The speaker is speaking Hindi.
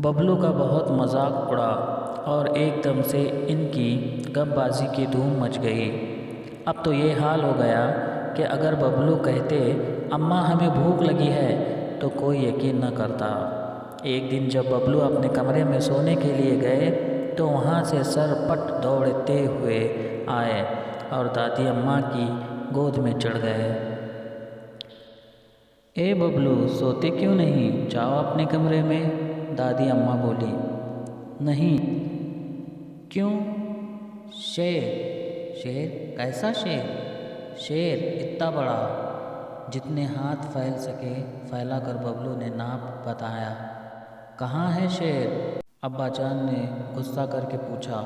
बबलू का बहुत मजाक उड़ा और एकदम से इनकी गपबाजी की धूम मच गई। अब तो ये हाल हो गया कि अगर बबलू कहते अम्मा हमें भूख लगी है तो कोई यकीन न करता। एक दिन जब बबलू अपने कमरे में सोने के लिए गए तो वहाँ से सरपट दौड़ते हुए आए और दादी अम्मा की गोद में चढ़ गए। ए बबलू, सोते क्यों नहीं? जाओ अपने कमरे में, दादी अम्मा बोली। नहीं। क्यों? शेर? शेर? कैसा शेर? शेर इतना बड़ा जितने हाथ फैल सके फैलाकर बबलू ने नाप बताया। कहाँ है शेर? अब्बाजान ने गुस्सा करके पूछा।